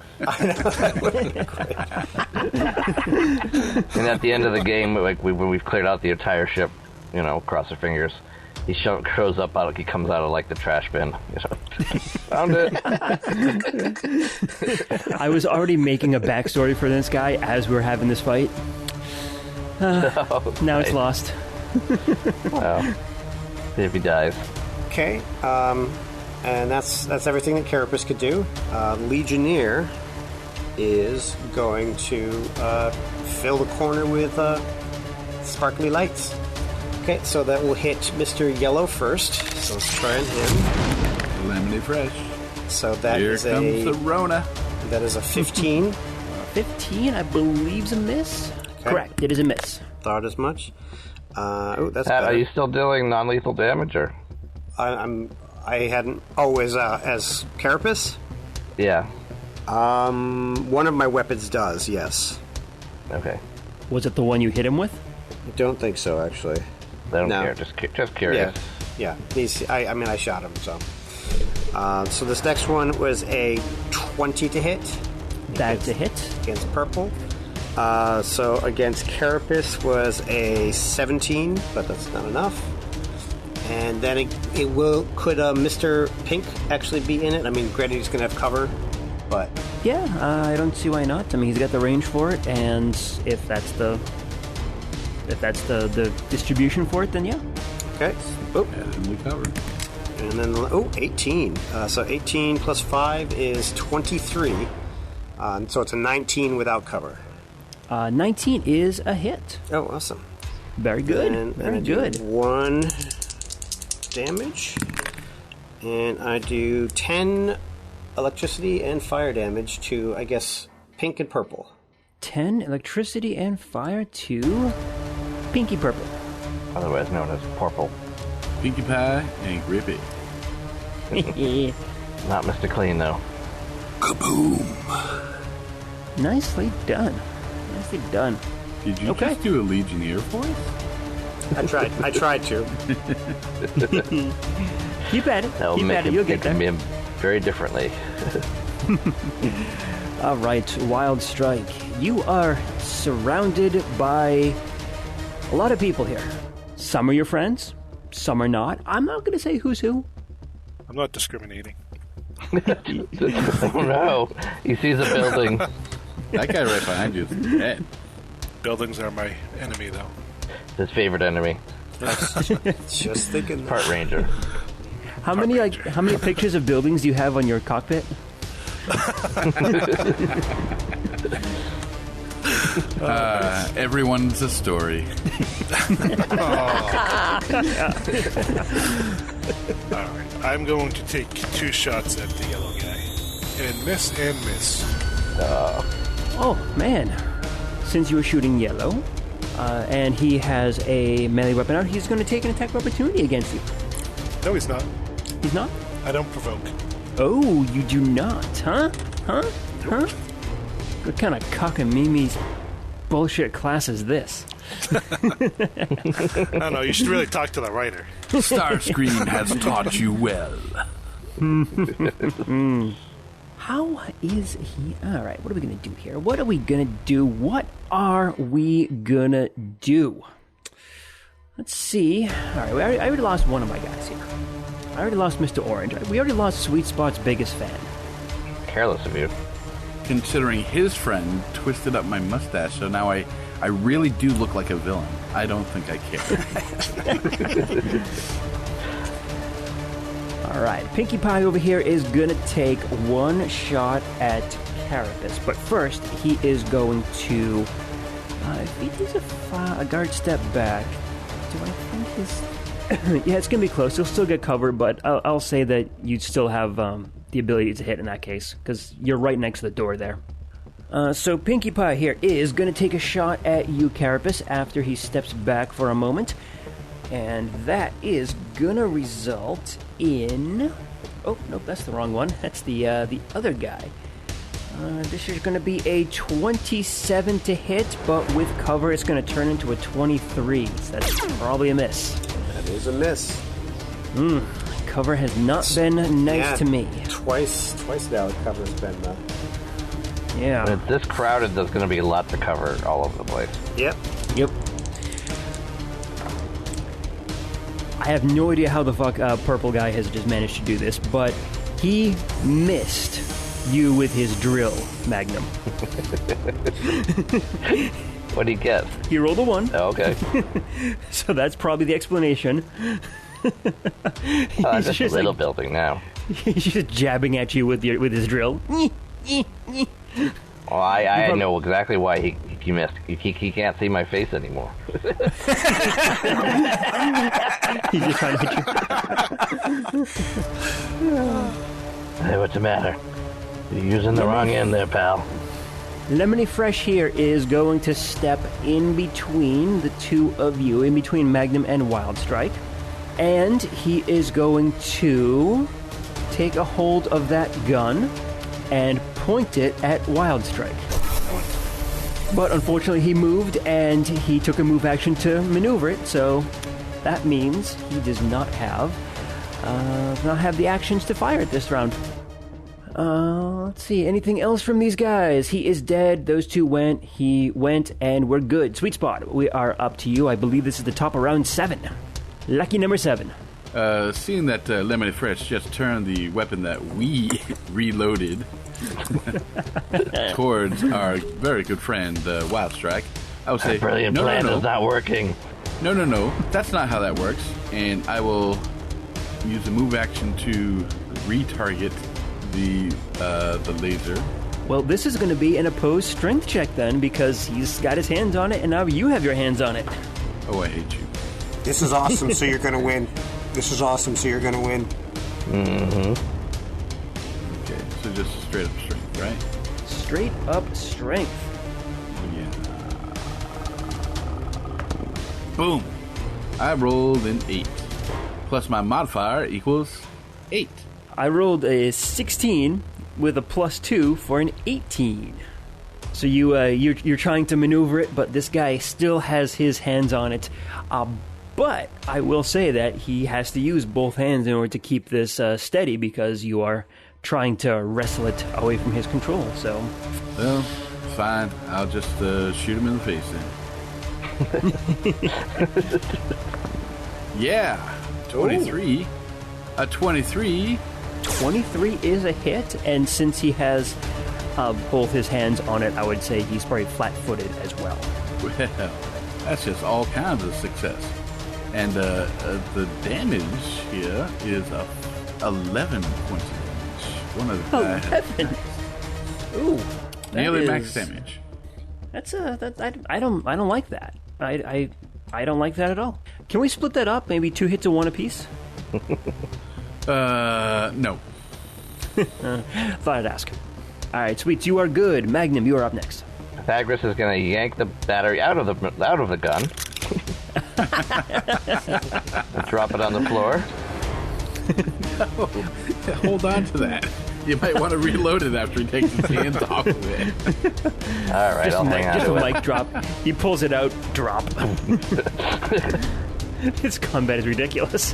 And at the end of the game, when we've cleared out the entire ship, cross our fingers, he shows up out. He comes out of like the trash bin. Found it. I was already making a backstory for this guy as we were having this fight. Now it's lost. Well, if he dies. Okay, and that's everything that Carapace could do. Legionnaire is going to fill the corner with sparkly lights. Okay, so that will hit Mr. Yellow first. So let's try on him. Lemony fresh. So that Here is comes the Rona. That is a 15. 15, I believe, is a miss. Okay. Correct, it is a miss. Thought as much. That's Pat, better. are you still dealing non-lethal damage, or? I hadn't. Oh, as Carapace? Yeah. One of my weapons does, yes. Okay. Was it the one you hit him with? I don't think so, actually. I don't No. care. Just curious. Yeah. I shot him, so. So this next one was a 20 to hit. That's a hit. Against purple. So against Carapace was a 17, but that's not enough. And then could Mr. Pink actually be in it? I mean, granted he's going to have cover, but... Yeah, I don't see why not. I mean, he's got the range for it, and if that's the distribution for it, then yeah. Okay. Oh. And we covered. And then, 18. So 18 plus 5 is 23. So it's a 19 without cover. 19 is a hit. Oh, awesome. Very good. And I do 1 damage. And I do 10 electricity and fire damage to, I guess, pink and purple. 10 electricity and fire to Pinky Purple. Otherwise known as Purple. Pinkie Pie and Grippy. Not Mr. Clean, though. Kaboom! Nicely done. Nicely done. Did you just do a Legionnaire voice? I tried to. Keep at it. That'll Keep make at it. him You'll get think there. of him very differently. All right, Wild Strike. You are surrounded by a lot of people here. Some are your friends, some are not. I'm not going to say who's who. I'm not discriminating. Oh no, he sees a building. That guy right behind you is dead. Buildings are my enemy, though. His favorite enemy. Just thinking. Park Ranger. How many pictures of buildings do you have on your cockpit? Everyone's a story. Alright, I'm going to take 2 shots at the yellow guy. And miss. Oh, man. Since you were shooting yellow, and he has a melee weapon out, he's going to take an attack of opportunity against you. No, he's not. He's not? I don't provoke. Oh, you do not, huh? Huh? What kind of cockamamie bullshit class is this? I don't know, you should really talk to the writer. Starscream has taught you well. How is he? All right, what are we going to do here? What are we going to do? Let's see. All right, I already lost one of my guys here. I already lost Mr. Orange. We already lost Sweet Spot's biggest fan. Careless of you. Considering his friend twisted up my mustache, so now I really do look like a villain. I don't think I care. All right, Pinkie Pie over here is going to take 1 shot at Carapace. But first, he is going to... if he does a guard step back, do I think his... yeah, it's going to be close. He'll still get covered, but I'll say that you still have the ability to hit in that case, because you're right next to the door there. So Pinkie Pie here is going to take a shot at you, Carapace, after he steps back for a moment. And that is going to result in... Oh, nope, that's the wrong one. That's the other guy. This is going to be a 27 to hit, but with cover it's going to turn into a 23. So that's probably a miss. That is a miss. Cover has not been nice to me. Twice now the cover's been Yeah. When it's this crowded, there's going to be a lot to cover all over the place. Yep. I have no idea how the fuck purple guy has just managed to do this, but he missed you with his drill, Magnum. What do you get? He rolled a 1. Oh, okay. So that's probably the explanation. That's just a little building now. He's just jabbing at you with his drill. Well, I know exactly why he missed. He can't see my face anymore. He's just trying to hit you. Hey, what's the matter? You're using the wrong end there, pal. Lemony Fresh here is going to step in between the two of you, in between Magnum and Wild Strike, and he is going to take a hold of that gun and point it at Wild Strike. But unfortunately he moved and he took a move action to maneuver it, so that means he does not have the actions to fire it this round. Let's see, anything else from these guys? He is dead, those two went, he went, and we're good. Sweet Spot, we are up to you. I believe this is the top of round 7. Lucky number 7. Seeing that Lemony Fresh just turned the weapon that we reloaded towards our very good friend Wild Strike, I would say, brilliant plan is not working. No, that's not how that works. And I will use a move action to retarget the laser. Well, this is going to be an opposed strength check then, because he's got his hands on it, and now you have your hands on it. Oh, I hate you. This is awesome, so you're going to win. This is awesome, so you're going to win. Mm-hmm. Okay, so just straight up strength, right? Straight up strength. Yeah. Boom. I rolled an 8. Plus my modifier equals 8. I rolled a 16 with a +2 for an 18. So you're trying to maneuver it, but this guy still has his hands on it. But I will say that he has to use both hands in order to keep this steady because you are trying to wrestle it away from his control. So, well, fine. I'll just shoot him in the face then. Yeah, 23. Ooh. A 23. 23 is a hit, and since he has both his hands on it, I would say he's probably flat-footed as well. Well, that's just all kinds of success. And the damage here is 11 points of damage. One of the guys. 11. Ooh, nearly max damage. That's I don't like that. I don't like that at all. Can we split that up? Maybe 2 hits of 1 apiece? No. Thought I'd ask. All right, Sweets, you are good. Magnum, you are up next. Pythagoras is going to yank the battery out of the gun. And drop it on the floor. No. Hold on to that. You might want to reload it after he takes his hands off of it. All right, I'll hang on just to a it. mic drop. He pulls it out, drop. This combat is ridiculous.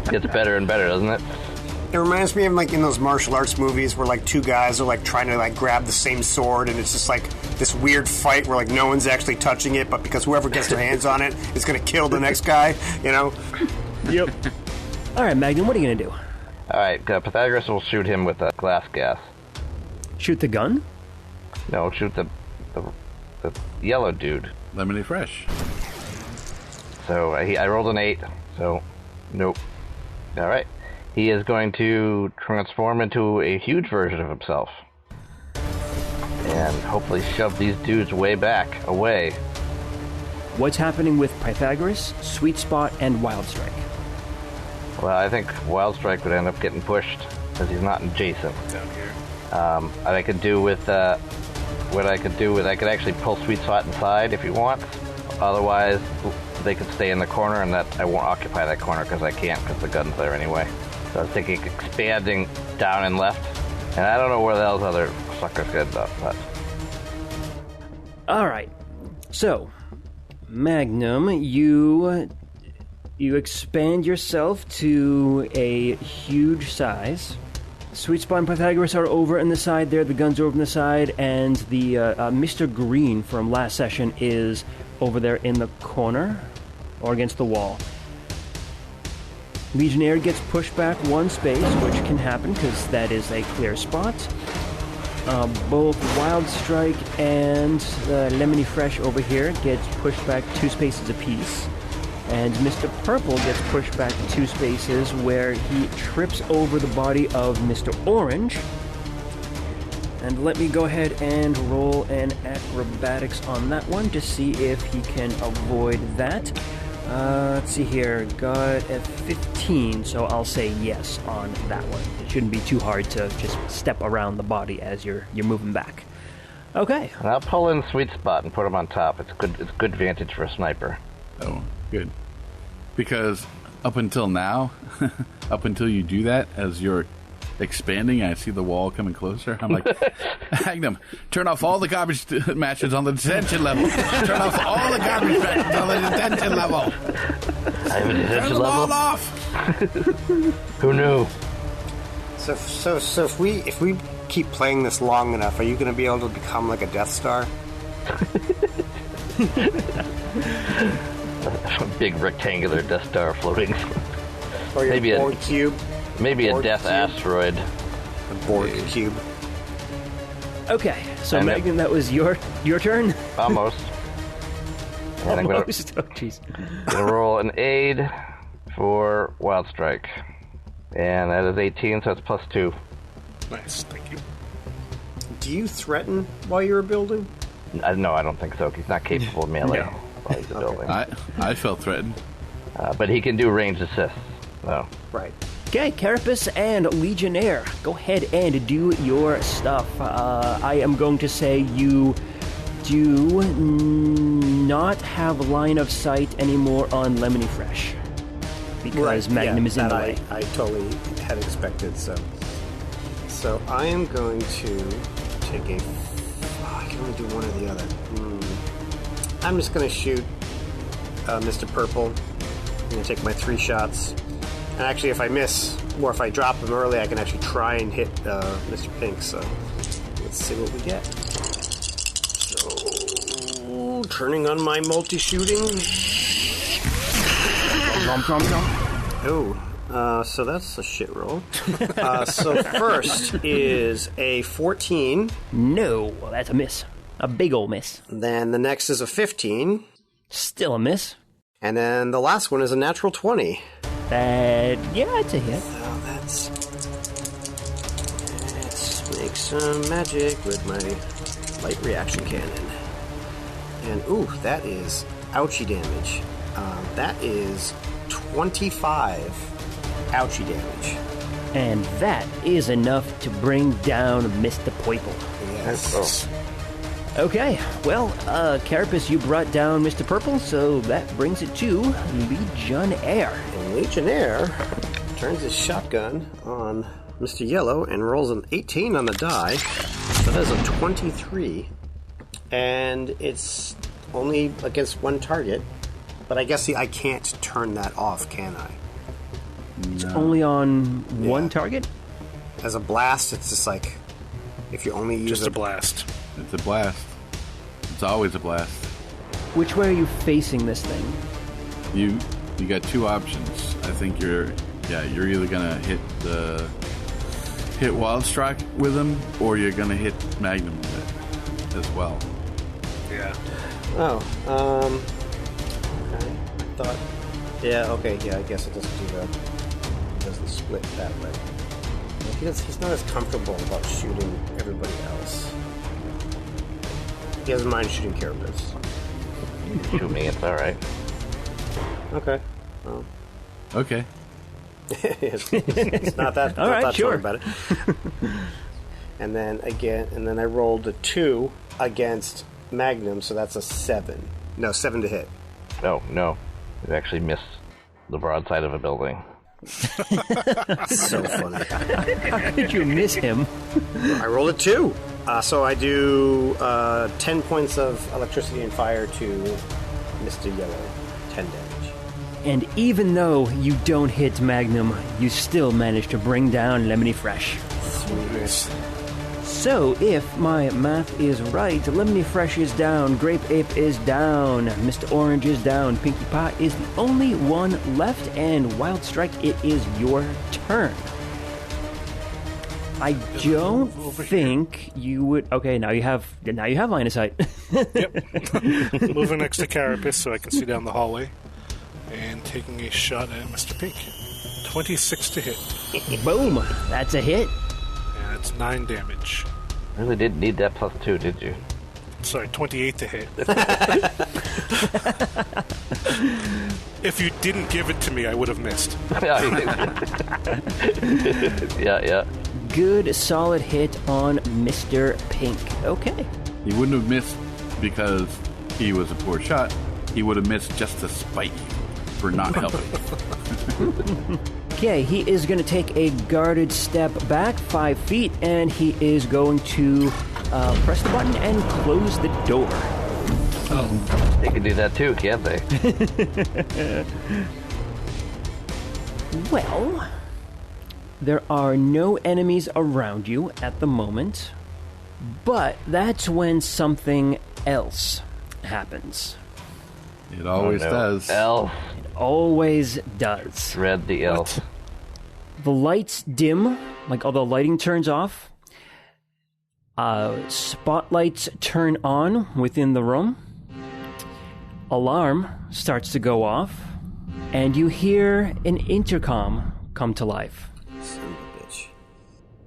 Gets better and better, doesn't it? It reminds me of like in those martial arts movies where like 2 guys are like trying to like grab the same sword, and it's just like this weird fight where like no one's actually touching it, but because whoever gets their hands on it is going to kill the next guy, you know? Yep. All right, Magnum, what are you going to do? All right, Pythagoras will shoot him with a glass gas. Shoot the gun? No, shoot the yellow dude. Lemony Fresh. So I rolled an 8, so nope. All right. He is going to transform into a huge version of himself. And hopefully shove these dudes way back, away. What's happening with Pythagoras, Sweet Spot, and Wild Strike? Well, I think Wild Strike would end up getting pushed, because he's not adjacent. Down here. I could actually pull Sweet Spot inside if he wants. Otherwise, they could stay in the corner, and that I won't occupy that corner because I can't, because the gun's there anyway. So I was thinking expanding down and left, and I don't know where those other suckers get up, but... All right. So, Magnum, you expand yourself to a huge size. Sweet Spot and Pythagoras are over on the side there. The gun's over on the side, and the Mr. Green from last session is over there in the corner or against the wall. Legionnaire gets pushed back 1 space, which can happen because that is a clear spot. Both Wild Strike and Lemony Fresh over here gets pushed back 2 spaces apiece. And Mr. Purple gets pushed back 2 spaces where he trips over the body of Mr. Orange. And let me go ahead and roll an acrobatics on that one to see if he can avoid that. Let's see here. Got a 15, so I'll say yes on that one. It shouldn't be too hard to just step around the body as you're moving back. Okay. And I'll pull in Sweet Spot and put him on top. It's good vantage for a sniper. Oh, good. Because up until now, up until you do that, as you're expanding, I see the wall coming closer. I'm like, Magnum, turn off all the garbage matches on the detention level. Turn off all the garbage matches on the detention level. I have a detention Turn them level? all off. Who knew? So if we keep playing this long enough, are you going to be able to become like a Death Star? A big rectangular Death Star floating. Or your Maybe Borg cube? Maybe a Borg death cube. asteroid. A Borg cube. Okay, so And Megan, that was your turn? Almost. And I'm gonna Almost. Oh, jeez. roll an aid for Wild Strike. And that is 18, so it's +2. Nice, thank you. Do you threaten while you're building? No, I don't think so. He's not capable of melee No. while he's building. I felt threatened. But he can do ranged assists. So. Right. Okay, Carapace and Legionnaire, go ahead and do your stuff. I am going to say you do not have line of sight anymore on Lemony Fresh. because Magnum is in the way. I totally had expected, so I am going to take a... I can only do one or the other. I'm just going to shoot Mr. Purple. I'm going to take my 3 shots. And actually, if I miss, or if I drop him early, I can actually try and hit Mr. Pink, so let's see what we get. So, turning on my multi-shooting. So that's a shit roll. So first is a 14. No, well, that's a miss. A big ol' miss. Then the next is a 15. Still a miss. And then the last one is a natural 20. Yeah, it's a hit. So let's make some magic with my light reaction cannon. And ooh, that is ouchie damage. That is 25 ouchie damage. And that is enough to bring down Mr. Purple. Yes. Okay, well, Carapace, you brought down Mr. Purple, so that brings it to Legionnaire. And Legionnaire turns his shotgun on Mr. Yellow and rolls an 18 on the die. So that is a 23. And it's only against one target. But I guess I can't turn that off, can I? It's only on one target? As a blast, it's just like, if you only use Just a blast. It's a blast. It's always a blast. Which way are you facing this thing? You got 2 options. I think you're either gonna hit Wild Strike with him, or you're gonna hit Magnum with it as well. Yeah. Oh, okay. I thought, I guess it doesn't do that. It doesn't split that way. He's not as comfortable about shooting everybody else. He doesn't mind shooting Carapace. You can shoot me, it's alright. Okay. Well. Okay. it's not that. All right, sure. About it. And then I rolled a 2 against Magnum, so that's a 7. No, 7 to hit. No. You actually missed the broadside of a building. So funny. How did you miss him? I rolled a 2. So I do 10 points of electricity and fire to Mr. Yellow. 10 damage. And even though you don't hit Magnum, you still manage to bring down Lemony Fresh. Sweetness. So, if my math is right, Lemony Fresh is down, Grape Ape is down, Mr. Orange is down, Pinkie Pie is the only one left, and Wild Strike, it is your turn. I don't think you would... Okay, now you have line of sight. Yep. Moving next to Carapace so I can see down the hallway. And taking a shot at Mr. Pink. 26 to hit. Boom! That's a hit. And it's 9 damage. Really didn't need that +2, did you? Sorry, 28 to hit. If you didn't give it to me, I would have missed. Yeah. Good, solid hit on Mr. Pink. Okay. He wouldn't have missed because he was a poor shot. He would have missed just to spite you for not helping. Okay, he is going to take a guarded step back 5 feet, and he is going to press the button and close the door. Oh, they can do that too, can't they? Well, there are no enemies around you at the moment, but that's when something else happens. It always does. Elf. It always does. Dread the elf. The lights dim, like all the lighting turns off. Spotlights turn on within the room. Alarm starts to go off, and you hear an intercom come to life. Son of a bitch.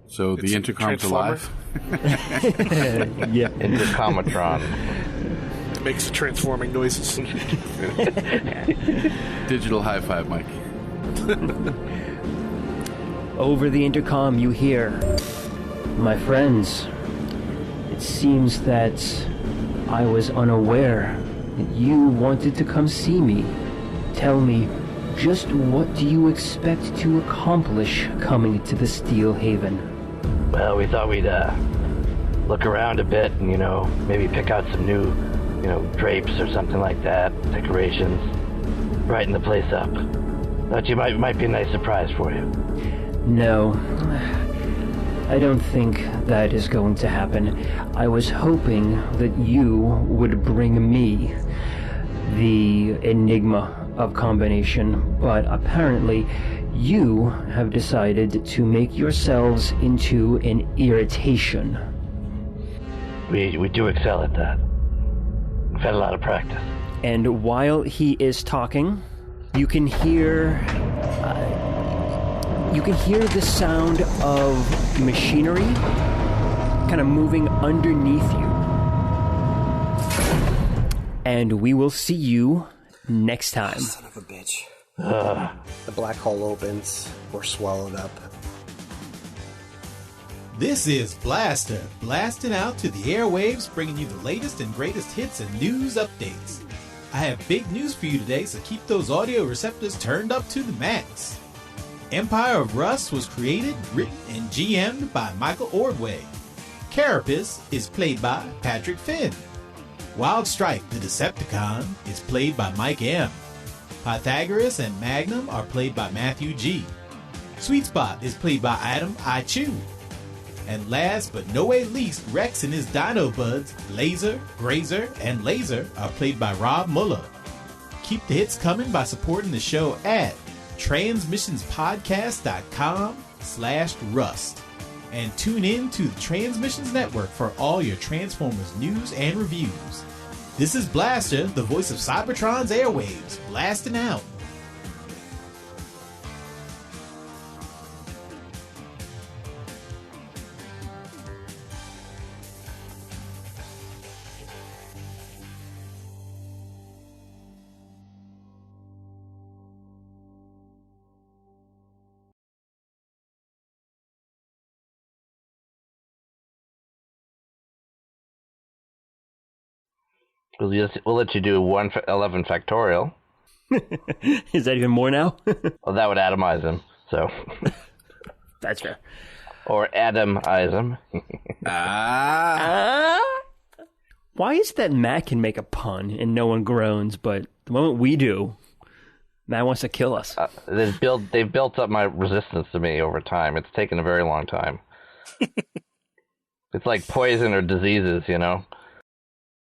So the intercom's alive? Yeah. Intercomatron. It makes the transforming noises. Digital high five, Mike. Over the intercom, you hear, "My friends, it seems that I was unaware that you wanted to come see me. Tell me, Just what do you expect to accomplish coming to the Steelhaven? Well, we thought we'd look around a bit and, maybe pick out some new, drapes or something like that, decorations, brighten the place up. Thought you might be a nice surprise for you. No, I don't think that is going to happen. I was hoping that you would bring me the enigma of combination, but apparently you have decided to make yourselves into an irritation. We do excel at that. We've had a lot of practice. And while he is talking, you can hear the sound of machinery kind of moving underneath you. And we will see you next time. Son of a bitch. The black hole opens. We're swallowed up. This is Blaster, blasting out to the airwaves, bringing you the latest and greatest hits and news updates. I have big news for you today, so keep those audio receptors turned up to the max. Empire of Rust was created, written, and GM'd by Michael Ordway. Carapace is played by Patrick Finn. Wild Strike, the Decepticon, is played by Mike M. Pythagoras and Magnum are played by Matthew G. Sweet Spot is played by Adam I. Chu. And last but no way least, Rex and his Dino Buds, Laser, Grazer, and Laser are played by Rob Muller. Keep the hits coming by supporting the show at transmissionspodcast.com/rust. And tune in to the Transmissions Network for all your Transformers news and reviews. This is Blaster, the voice of Cybertron's airwaves, blasting out. We'll let you do 11 factorial. Is that even more now? Well, that would atomize him, so. That's fair. Or atomize him. Why is it that Matt can make a pun and no one groans, but the moment we do, Matt wants to kill us? They've built up my resistance to me over time. It's taken a very long time. It's like poison or diseases,